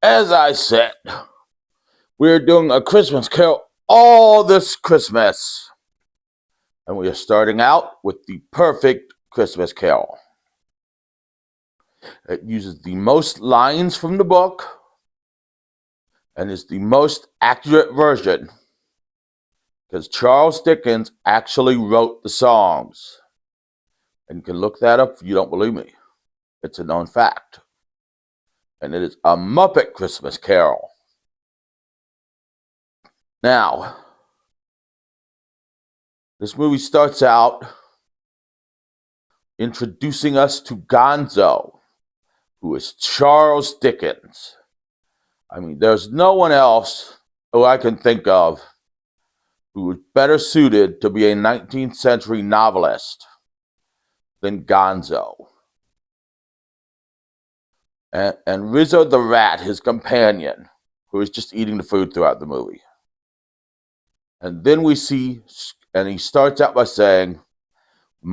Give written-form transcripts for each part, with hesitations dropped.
As I said, we're doing A Christmas Carol all this Christmas. And we are starting out with the perfect Christmas Carol. It uses the most lines from the book and is the most accurate version because Charles Dickens actually wrote the songs. And you can look that up if you don't believe me. It's a known fact. And it is a Muppet Christmas Carol. Now, this movie starts out introducing us to Gonzo, who is Charles Dickens. I mean, there's no one else who I can think of who was better suited to be a 19th century novelist than Gonzo. And Rizzo the Rat, his companion, who is just eating the food throughout the movie. And then we see, and he starts out by saying, the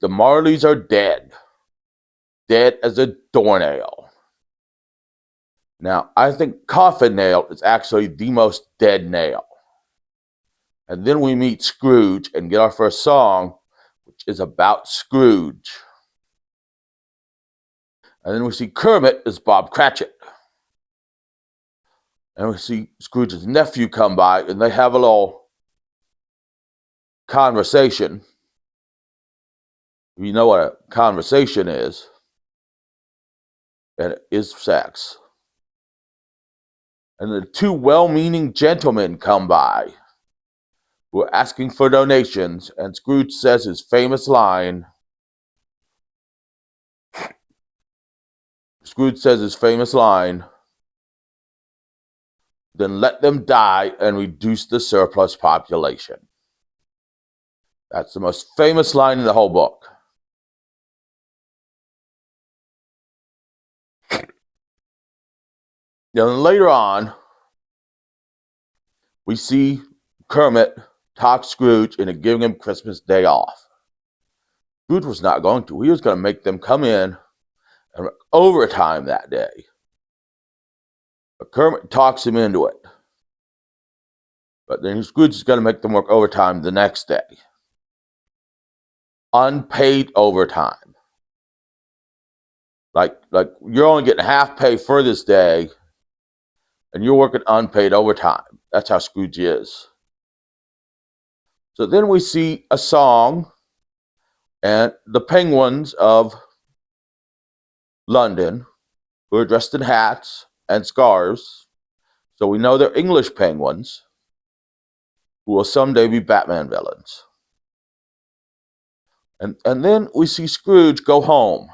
Marleys are dead. Dead as a doornail. Now, I think coffin nail is actually the most dead nail. And then we meet Scrooge and get our first song, which is about Scrooge. And then we see Kermit as Bob Cratchit. And we see Scrooge's nephew come by, and they have a little conversation. You know what a conversation is. And it is sex. And the two well-meaning gentlemen come by who are asking for donations, and Scrooge says his famous line. Then let them die and reduce the surplus population. That's the most famous line in the whole book. Then later on, we see Kermit talk Scrooge into giving him Christmas Day off. Scrooge was not going to. He was going to make them come in and work overtime that day. But Kermit talks him into it. But then Scrooge is going to make them work overtime the next day. Unpaid overtime. Like you're only getting half pay for this day, and you're working unpaid overtime. That's how Scrooge is. So then we see a song, and the penguins of London, who are dressed in hats and scarves, so we know they're English penguins, who will someday be Batman villains. And then we see Scrooge go home,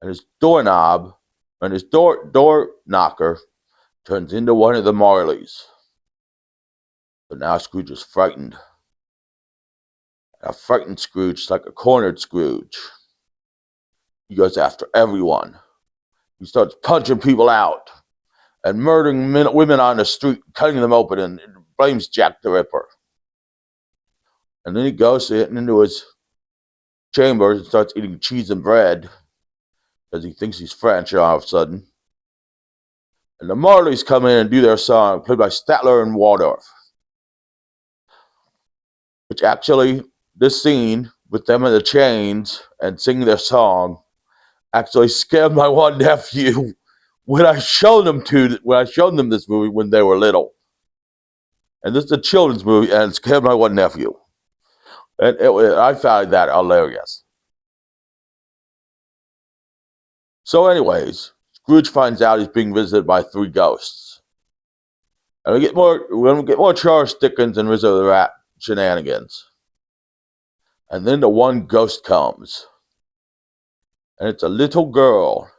and his doorknob, and his door knocker turns into one of the Marleys. But now Scrooge is frightened. A frightened Scrooge is like a cornered Scrooge. He goes after everyone. He starts punching people out and murdering women on the street, cutting them open, and blames Jack the Ripper. And then he goes into his chambers and starts eating cheese and bread because he thinks he's French all of a sudden. And the Marleys come in and do their song, played by Statler and Waldorf. Which actually, this scene with them in the chains and singing their song actually scared my one nephew when I showed them this movie when they were little. And this is a children's movie, and it scared my one nephew. And I found that hilarious. So anyways, Scrooge finds out he's being visited by 3 ghosts. And we're going to get more Charles Dickens and Rizzo the Rat shenanigans. And then the one ghost comes. And it's a little girl.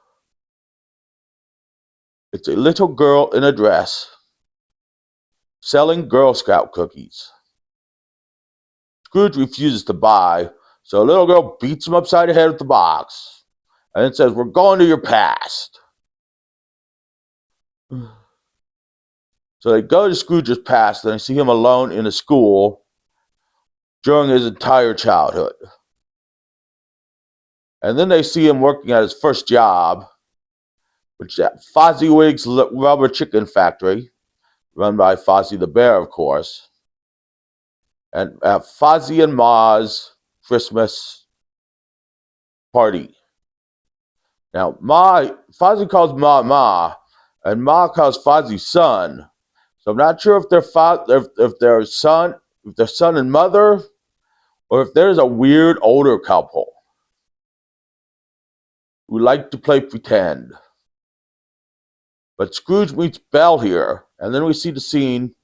It's a little girl in a dress selling Girl Scout cookies. Scrooge refuses to buy, so a little girl beats him upside the head with the box and then says, "We're going to your past." So they go to Scrooge's past and they see him alone in a school during his entire childhood. And then they see him working at his first job, which is at Fozziwig's Rubber Chicken Factory, run by Fozzie the Bear, of course, and at Fozzie and Ma's Christmas party. Now, Fozzie calls Ma, and Ma calls Fozzie son. So I'm not sure if they're son and mother, or if there's a weird older couple who like to play pretend. But Scrooge meets Belle here, and then we see the scene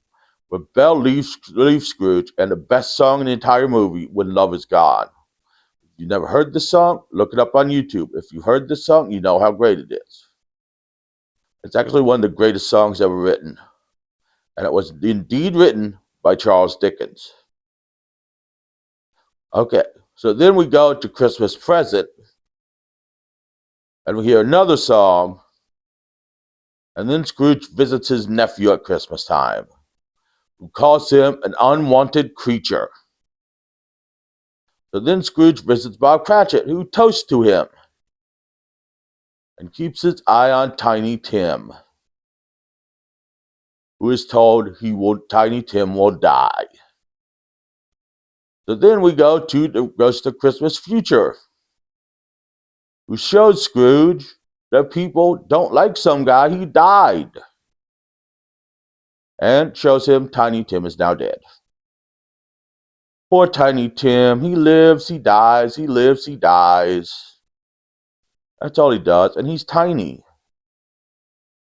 where Belle leaves Scrooge, and the best song in the entire movie, When Love Is Gone. If you never heard this song, look it up on YouTube. If you heard this song, you know how great it is. It's actually one of the greatest songs ever written, and it was indeed written by Charles Dickens. Okay, so then we go to Christmas Present, and we hear another song, and then Scrooge visits his nephew at Christmas time, who calls him an unwanted creature. So then Scrooge visits Bob Cratchit, who toasts to him, and keeps his eye on Tiny Tim, who is told Tiny Tim will die. So then we go to the Ghost of Christmas Future, who shows Scrooge that people don't like some guy who died, and shows him Tiny Tim is now dead. Poor Tiny Tim, he lives, he dies, he lives, he dies. That's all he does, and he's tiny.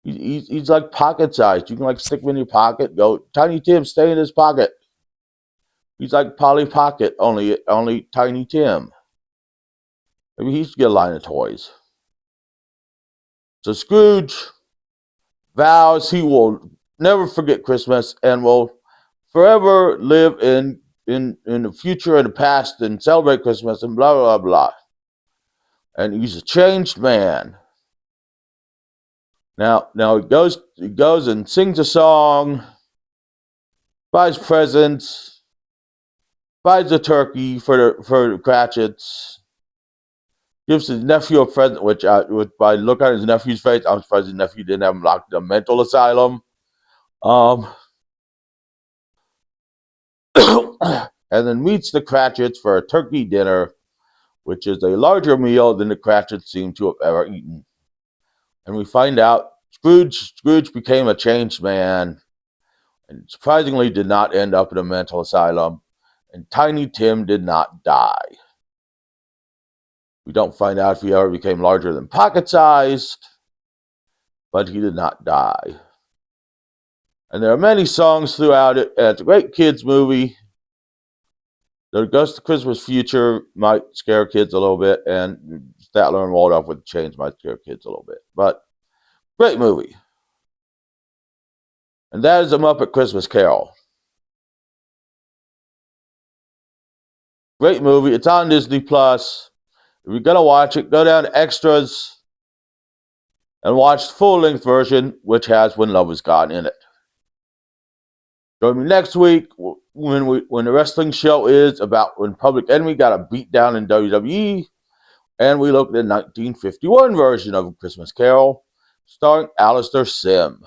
He's like pocket sized. You can like stick him in your pocket, go, Tiny Tim, stay in his pocket. He's like Polly Pocket, only Tiny Tim. Maybe he should get a line of toys. So Scrooge vows he will never forget Christmas and will forever live in the future and the past and celebrate Christmas and blah, blah, blah. And he's a changed man. Now he goes and sings a song, buys presents, buys a turkey for the Cratchits, gives his nephew a present, which by look at his nephew's face, I'm surprised his nephew didn't have him locked in a mental asylum. And then meets the Cratchits for a turkey dinner, which is a larger meal than the Cratchits seem to have ever eaten. And we find out Scrooge became a changed man, and surprisingly did not end up in a mental asylum, and Tiny Tim did not die. We don't find out if he ever became larger than pocket-sized, but he did not die. And there are many songs throughout it, and it's a great kids' movie. The Ghost of Christmas Future might scare kids a little bit, and Statler and Waldorf with Chains might scare kids a little bit. But great movie. And that is A Muppet Christmas Carol. Great movie. It's on Disney Plus. If you're going to watch it, go down to Extras and watch the full-length version, which has When Love Is Gone in it. Join me next week when the wrestling show is about when Public Enemy got a beat down in WWE, and we look at the 1951 version of A Christmas Carol, starring Alistair Sim.